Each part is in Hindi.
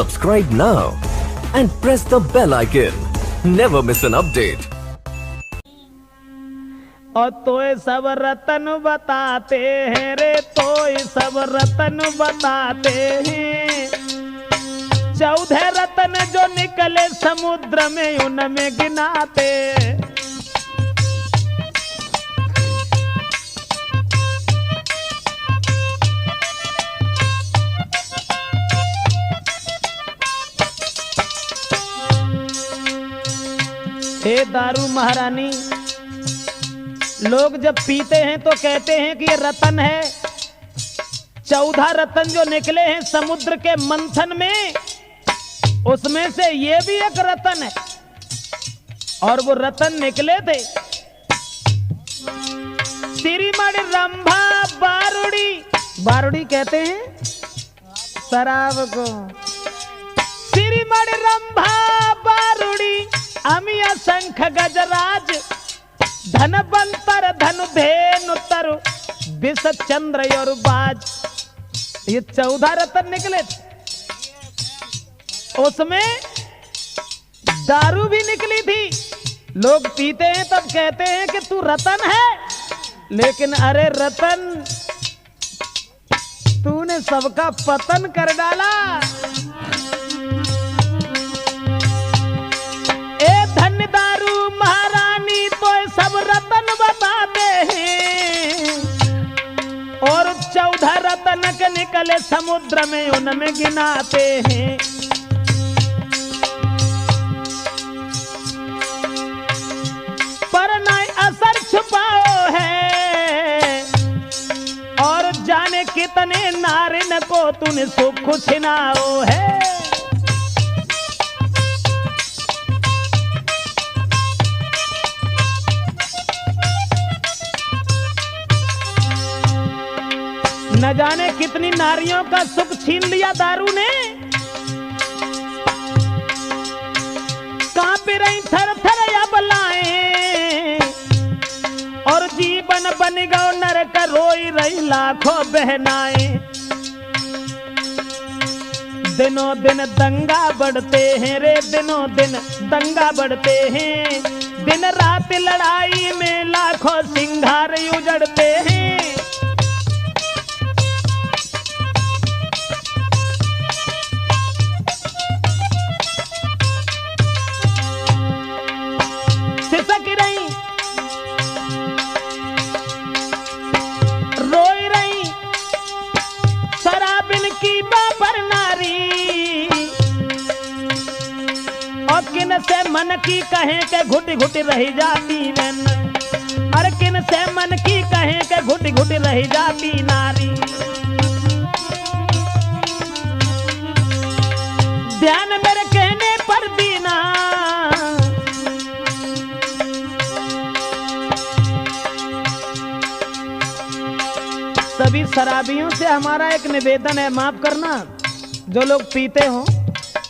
Subscribe now and press the bell icon. Never miss an update. और तोय सब रतन बताते हैं रे, तोय सब रतन बताते हैं। 14 रतन जो निकले समुद्र में उनमें गिनाते। हे दारू महारानी, लोग जब पीते हैं तो कहते हैं कि ये रतन है। 14 रतन जो निकले हैं समुद्र के मंथन में, उसमें से ये भी एक रतन है। और वो रतन निकले थे तिरिमण रंभा बारुड़ी। बारुड़ी कहते हैं शराब को। तिरिमण रंभा बारुड़ी, अमिया शंख गजराज, धनवंतर धनु धेनु तरु विष चंद्र और बाज। ये 14 रतन निकले थे। उसमें दारू भी निकली थी। लोग पीते हैं तब कहते हैं कि तू रतन है, लेकिन अरे रतन, तूने सबका पतन कर डाला। ए धन्य दारू महारानी, तो सब रतन बताते हैं। और 14 रतन के निकले समुद्र में उनमें गिनाते हैं। पर ना असर छुपाओ है, और जाने कितने नारिन को तूने सुख छिनाओ है। न जाने कितनी नारियों का सुख छीन लिया दारू ने। कांप रही थर थर अबलाएं, और जीवन बन गो नरक, रोई रही लाखों बहनाएं। दिनों दिन दंगा बढ़ते हैं रे, दिनों दिन दंगा बढ़ते हैं। दिन रात लड़ाई में लाखों सिंगार उजड़ते हैं। सिसक रही, रोई रही शराबिन की बाबर नारी। और किन से मन की कहें के घुटी घुटी रही जाती नैन। और किन से मन की कहें के घुटी घुटी रही जाती नारी। ध्यान मेरे कहने पर दीना, सभी शराबियों से हमारा एक निवेदन है, माफ करना जो लोग पीते हो।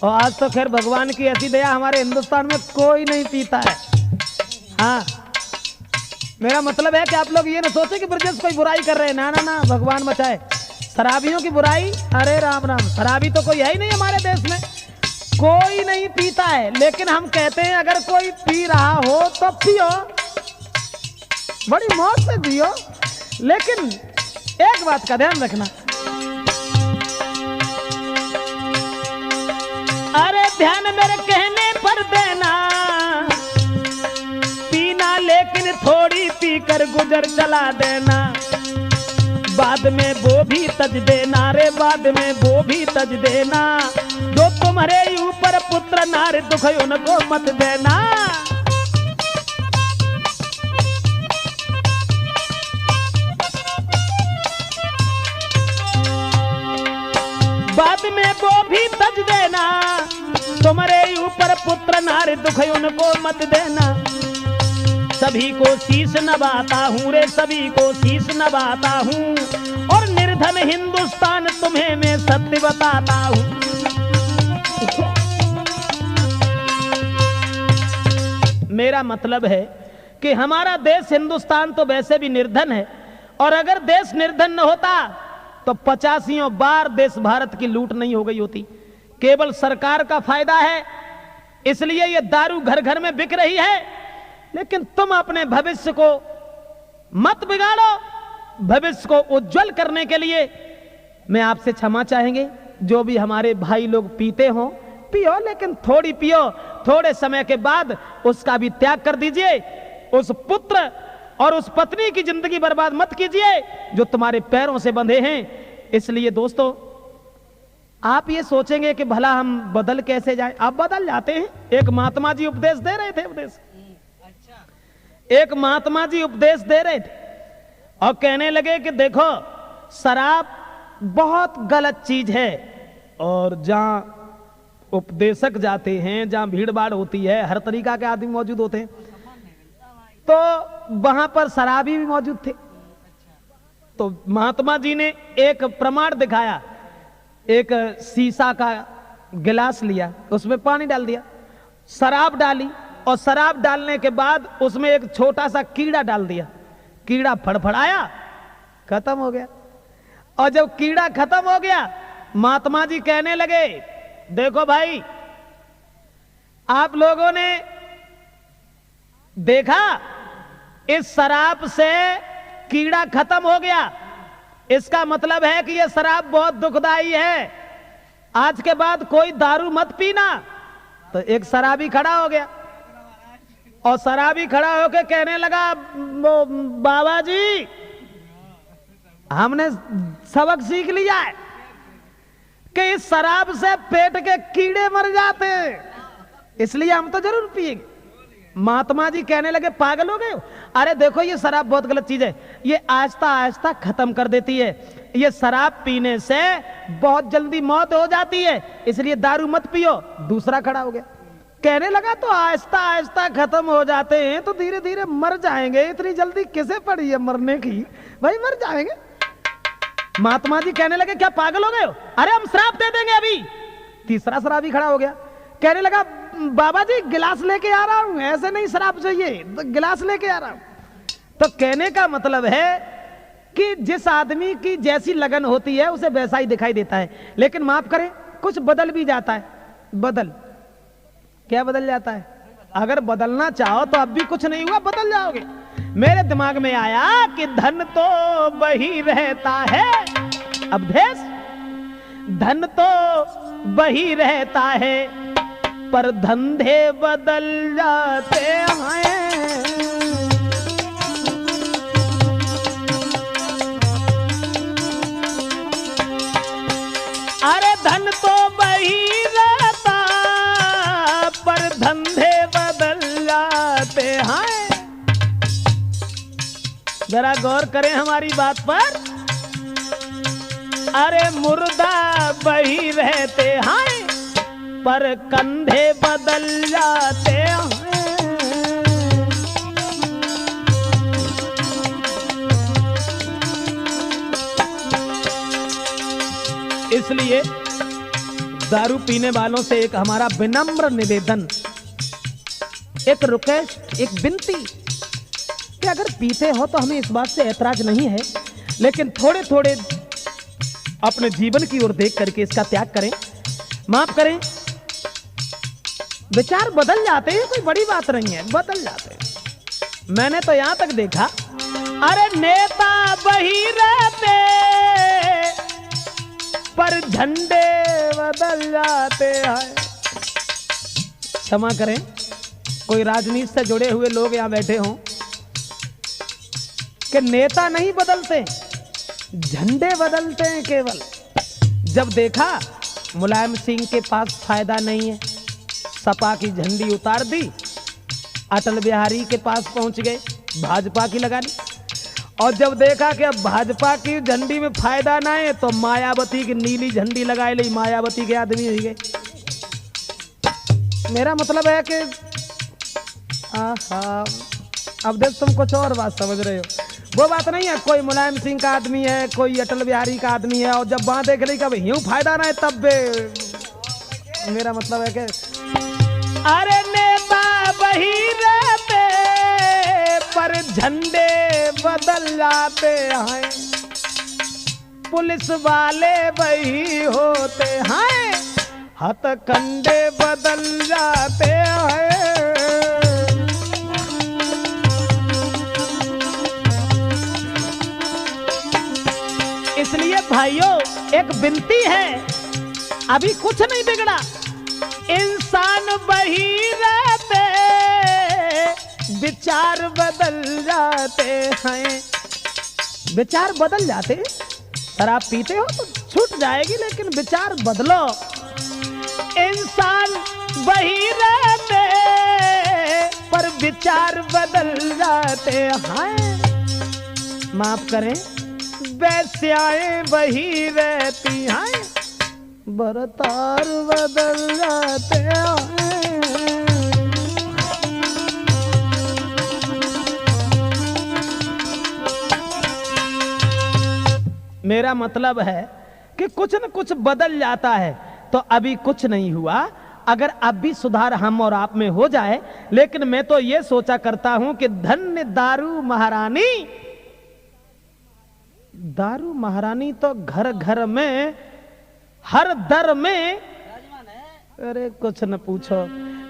और आज तो खैर भगवान की ऐसी दया, हमारे हिंदुस्तान में कोई नहीं पीता है। हाँ, मेरा मतलब है कि आप लोग ये ना सोचे कि ब्रजेश कोई बुराई कर रहे हैं। ना ना ना, भगवान बचाए। शराबियों की बुराई, अरे राम राम, शराबी तो कोई है ही नहीं हमारे देश में, कोई नहीं पीता है। लेकिन हम कहते हैं अगर कोई पी रहा हो तो पियो, बड़ी मौज से जियो। लेकिन एक बात का ध्यान रखना, अरे ध्यान मेरे कहने पर देना। पीना लेकिन थोड़ी पीकर गुजर चला देना। बाद में वो भी तज देना रे, बाद में वो भी तज देना। जो तुम्हारे ऊपर पुत्र नारे दुख उनको मत देना। बाद में वो भी तज देना। तुम्हारे ऊपर पुत्र नारे दुख उनको मत देना। सभी को शीश नवाता हूँ रे, सभी को शीश नवाता हूँ। और निर्धन हिंदुस्तान तुम्हें मैं सत्य बताता हूँ। मेरा मतलब है कि हमारा देश हिंदुस्तान तो वैसे भी निर्धन है, और अगर देश निर्धन न होता तो 85 बार देश भारत की लूट नहीं हो गई होती। केवल सरकार का फायदा है, इसलिए ये दारू घर घर में बिक रही है। लेकिन तुम अपने भविष्य को मत बिगाड़ो। भविष्य को उज्जवल करने के लिए मैं आपसे क्षमा चाहेंगे। जो भी हमारे भाई लोग पीते हो, पियो, लेकिन थोड़ी पियो, थोड़े समय के बाद उसका भी त्याग कर दीजिए। उस पुत्र और उस पत्नी की जिंदगी बर्बाद मत कीजिए जो तुम्हारे पैरों से बंधे हैं। इसलिए दोस्तों, आप ये सोचेंगे कि भला हम बदल कैसे जाएं, आप बदल जाते हैं। एक महात्मा जी उपदेश दे रहे थे, एक महात्मा जी उपदेश दे रहे थे और कहने लगे कि देखो, शराब बहुत गलत चीज है, और जहां उपदेशक जाते हैं, जहां भीड़ भाड़ होती है, हर तरीका के आदमी मौजूद होते हैं, तो वहां पर शराबी भी मौजूद थे। तो महात्मा जी ने एक प्रमाण दिखाया। एक शीशा का गिलास लिया, उसमें पानी डाल दिया, शराब डाली, और शराब डालने के बाद उसमें एक छोटा सा कीड़ा डाल दिया। कीड़ा फड़फड़ाया, खत्म हो गया। और जब कीड़ा खत्म हो गया, महात्मा जी कहने लगे, देखो भाई, आप लोगों ने देखा, इस शराब से कीड़ा खत्म हो गया। इसका मतलब है कि यह शराब बहुत दुखदाई है। आज के बाद कोई दारू मत पीना। तो एक शराबी खड़ा हो गया, और शराबी खड़ा होकर कहने लगा, बाबा जी, हमने सबक सीख लिया है कि इस शराब से पेट के कीड़े मर जाते हैं, इसलिए हम तो जरूर पिएंगे। महात्मा जी कहने लगे, पागल हो गए हो? अरे देखो, ये शराब बहुत गलत चीज है, ये आहिस्ता आहिस्ता खत्म कर देती है। ये शराब पीने से बहुत जल्दी मौत हो जाती है, इसलिए दारू मत पियो। दूसरा खड़ा हो गया, कहने लगा, तो आहिस्ता आहिस्ता खत्म हो जाते हैं तो धीरे धीरे मर जाएंगे, इतनी जल्दी किसे पड़ी है मरने की? भाई मर जाएंगे। महात्मा जी कहने लगे, क्या पागल हो गए हो? अरे हम श्राप दे देंगे अभी। तीसरा शराबी खड़ा हो गया, कहने लगा, बाबा जी गिलास लेके आ रहा हूं, ऐसे नहीं शराब चाहिए, तो गिलास लेके आ रहा हूं। तो कहने का मतलब है कि जिस आदमी की जैसी लगन होती है उसे वैसा ही दिखाई देता है। लेकिन माफ करें, कुछ बदल भी जाता है। बदल क्या बदल जाता है? अगर बदलना चाहो तो अब भी कुछ नहीं हुआ, बदल जाओगे। मेरे दिमाग में आया कि धन तो वही रहता है, अवधेश, धन तो वही रहता है, पर धंधे बदल जाते हैं। अरे धन तो वही रहता, पर धंधे बदल जाते हैं। जरा गौर करें हमारी बात पर। अरे मुर्दा वही रहते हैं, पर कंधे बदल जाते हैं। इसलिए दारू पीने वालों से एक हमारा विनम्र निवेदन, एक रिक्वेस्ट, एक विनती कि अगर पीते हो तो हमें इस बात से ऐतराज नहीं है, लेकिन थोड़े थोड़े अपने जीवन की ओर देख करके इसका त्याग करें। माफ करें, विचार बदल जाते हैं, कोई बड़ी बात नहीं है, बदल जाते हैं। मैंने तो यहां तक देखा, अरे नेता वही रहते, पर झंडे बदल जाते हैं। क्षमा करें, कोई राजनीति से जुड़े हुए लोग यहां बैठे हों कि नेता नहीं बदलते, झंडे बदलते हैं केवल। जब देखा मुलायम सिंह के पास फायदा नहीं है, सपा की झंडी उतार दी, अटल बिहारी के पास पहुंच गए, भाजपा की लगा ली। और जब देखा कि अब भाजपा की झंडी में फायदा ना है, तो मायावती की नीली झंडी लगाए ली, मायावती के आदमी हो गए। मेरा मतलब है कि अब देख, तुम कुछ और बात समझ रहे हो। वो बात नहीं है, कोई मुलायम सिंह का आदमी है, कोई अटल बिहारी का आदमी है, और जब वहां देख रही कब यूं फायदा ना है, तब मेरा मतलब है कि अरे नेता वही रहते, पर झंडे बदल जाते हैं। पुलिस वाले वही होते हैं, हथकंडे बदल जाते हैं। इसलिए भाइयों एक विनती है, अभी कुछ नहीं बिगड़ा, इंसान वही रहते, विचार बदल जाते हैं। विचार बदल जाते, शराब पीते हो तो छूट जाएगी, लेकिन विचार बदलो। इंसान वही रहते पर विचार बदल जाते हैं। माफ करें, वैश्याएं वही रहती हैं, बरतार बदल जाते हैं। मेरा मतलब है कि कुछ न कुछ बदल जाता है, तो अभी कुछ नहीं हुआ। अगर अब भी सुधार हम और आप में हो जाए, लेकिन मैं तो ये सोचा करता हूं कि धन्य दारू महारानी। दारू महारानी तो घर घर में, हर दर में, अरे कुछ न पूछो।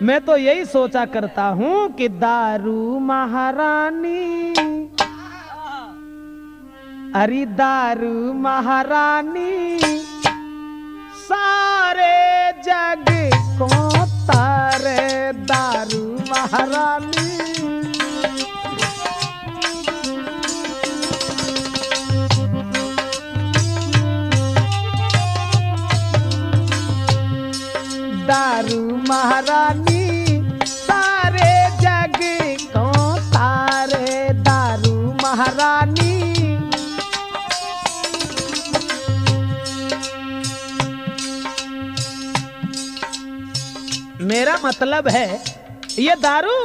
मैं तो यही सोचा करता हूं कि दारू महारानी, अरे दारू महारानी सारे जग को तारे, दारू महारानी। दारू महारानी सारे जग को तारे, दारू महारानी। मेरा मतलब है ये दारू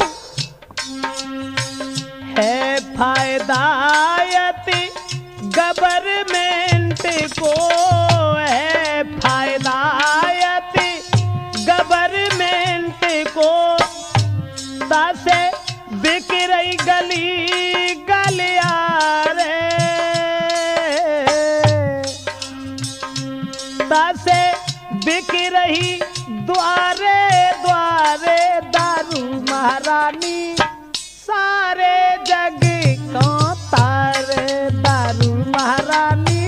है फायदायती गवर्नमेंट को, है फायदायती गवर्नमेंट को। तासे बिक रही गली गलियारे, तासे बिक रही द्वारे द्वारे, दारू महारानी सारे जग को तारे, दारू महारानी।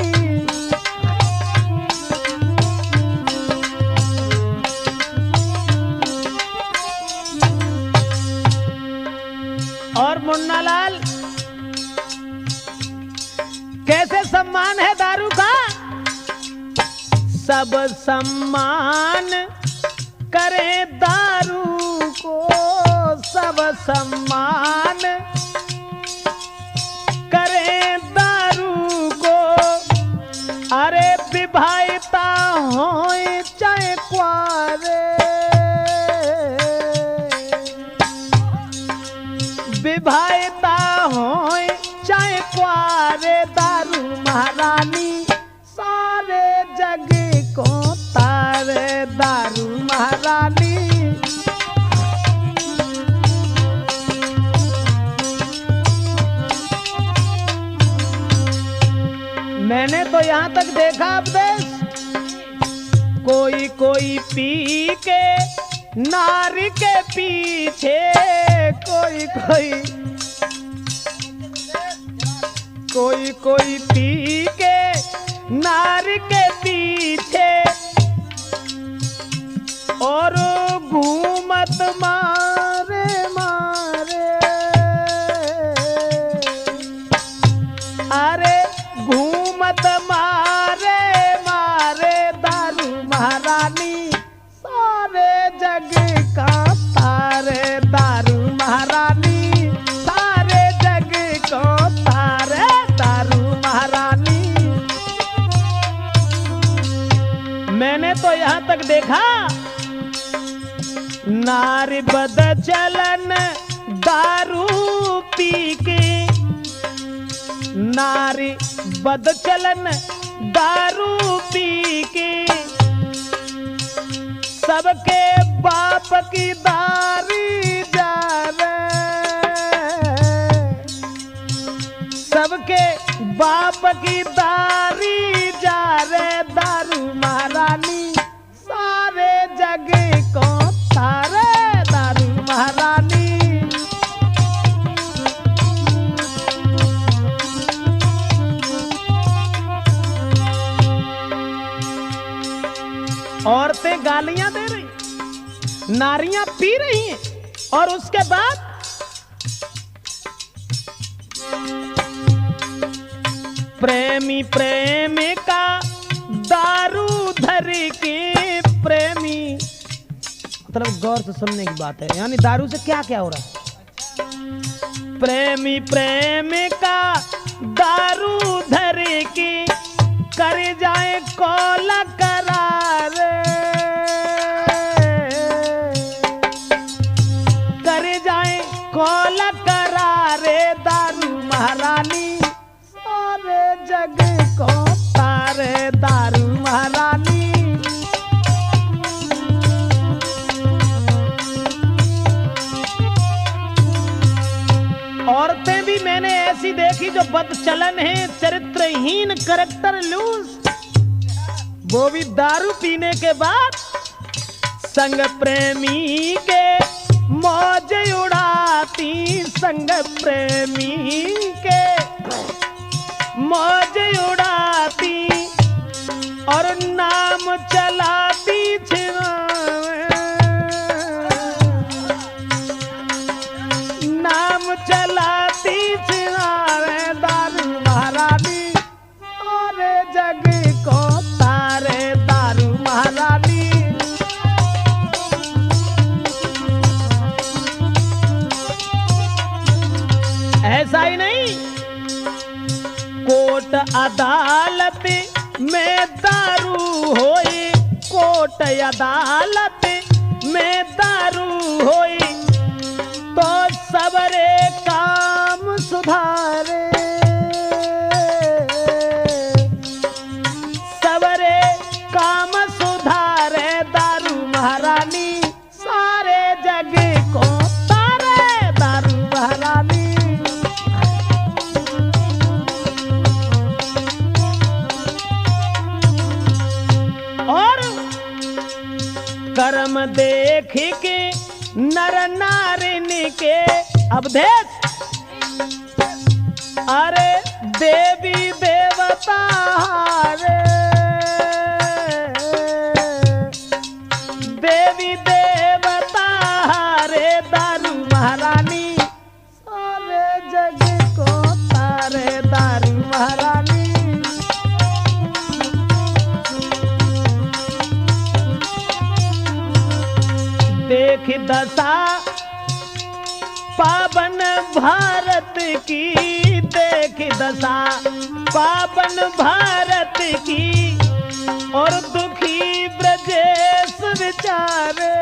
और मुन्नालाल, कैसे सम्मान है दारू का? सब सम्मान करे दारू को, सब सम्मान करे दारू को। अरे विवाहिता हो चाहे कुआरे, विवाहिता हो चाहे कुआरे, दारू महारानी सारे जग को तारे, दारू महारानी। मैंने तो यहां तक देखा उपदेश, कोई कोई पी के नारी के पीछे, कोई कोई पी के नारी के पीछे, और घूमत मारे मारे, अरे घूमत मारे मारे, दारू महारानी सारे जग का तारे, दारू महारानी सारे जग को तारे, दारू महारानी। मैंने तो यहां तक देखा, नारी बद चलन दारू पी के, नारी बद चलन दारू पी के, सबके बाप की दारी जा रे, सबके बाप की दारी जा रे, दारू महारानी सारे औरतें गालियां दे रही, नारियां पी रही हैं, और उसके बाद प्रेमी प्रेमिका दारू धर के प्रेमी, मतलब गौर से सुनने की बात है, यानी दारू से क्या क्या हो रहा है। प्रेमी प्रेमिका दारू धर के कर जाए कौल करार, कर जाए कौल करारे दारू महारानी, सारे जग को तारे दारू महारानी। औरतें भी मैंने ऐसी देखी जो बदचलन है, चरित्रहीन, करैक्टर लूज, वो भी दारू पीने के बाद संग प्रेमी के मौज उड़ाती, संग प्रेमी के मौज उड़ाती और नाम चलाती नाम चलाती चिरावे दारू महारानी, और जग को तारे दारू महारानी। ऐसा ही नहीं, कोर्ट अदालत में दारू होई, कोर्ट अदालत में दारू होई, तो सबरे काम सुधारे, सबरे काम सुधारे दारू महारानी, सारे जग को तारे दारू महारानी। और कर्म देख के नर नारिनी के अवधेश, अरे देवी देवता रे, देवी देवता रे दारू महारानी, सारे जग को तारे दारू महारानी। देख दशा पावन भारत की, देख दशा पावन भारत की, और दुखी ब्रजेश विचारे,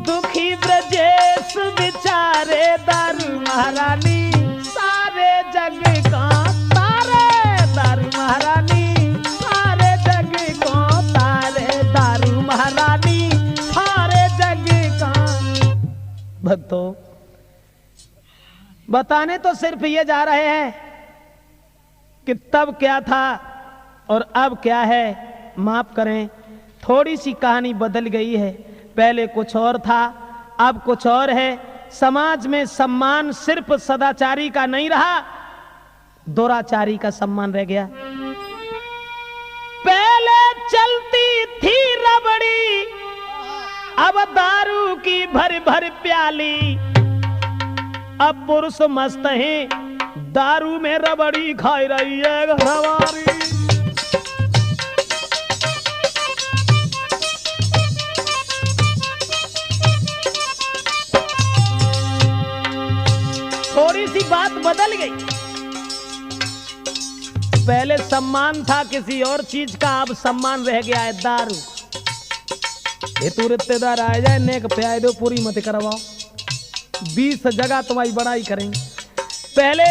दुखी ब्रजेश विचारे दारू महारानी, सारे जग का तारे दारू महारानी, सारे जग को तारे दारू महारानी, सारे जग का। भक्तों, बताने तो सिर्फ ये जा रहे हैं कि तब क्या था और अब क्या है। माफ करें, थोड़ी सी कहानी बदल गई है, पहले कुछ और था, अब कुछ और है। समाज में सम्मान सिर्फ सदाचारी का नहीं रहा, दुराचारी का सम्मान रह गया। पहले चलती थी रबड़ी, अब दारू की भर भर प्याली, अब पुरुष मस्त हैं, दारू में रबड़ी खाई रही है घरवारी। थोड़ी सी बात बदल गई, पहले सम्मान था किसी और चीज का, अब सम्मान रह गया है दारू। ये तू रिश्तेदार आ जाए, नेक प्याय दो, पूरी मत करवाओ, 20 जगह तुम्हारी बड़ाई करेंगे। पहले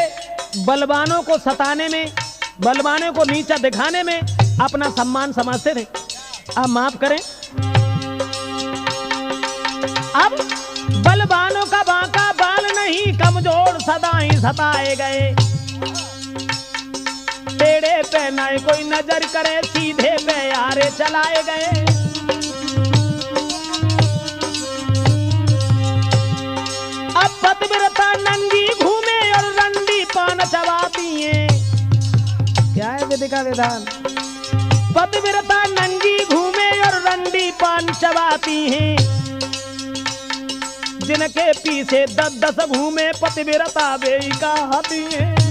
बलवानों को सताने में, बलवानों को नीचा दिखाने में अपना सम्मान समझते थे। अब माफ करें, अब बलवानों का बांका बाल नहीं, कमजोर सदा ही सताए गए। टेढ़े पे न कोई नजर करे, सीधे पे यारे चलाए गए। अब पतिव्रता नंगी घूमे और रंडी पान चबाती है। क्या है विधि का विधान? पतिव्रता नंगी घूमे और रंडी पान चबाती हैं, जिनके पीछे 10-10 घूमे पतिव्रता वे कहती हैं।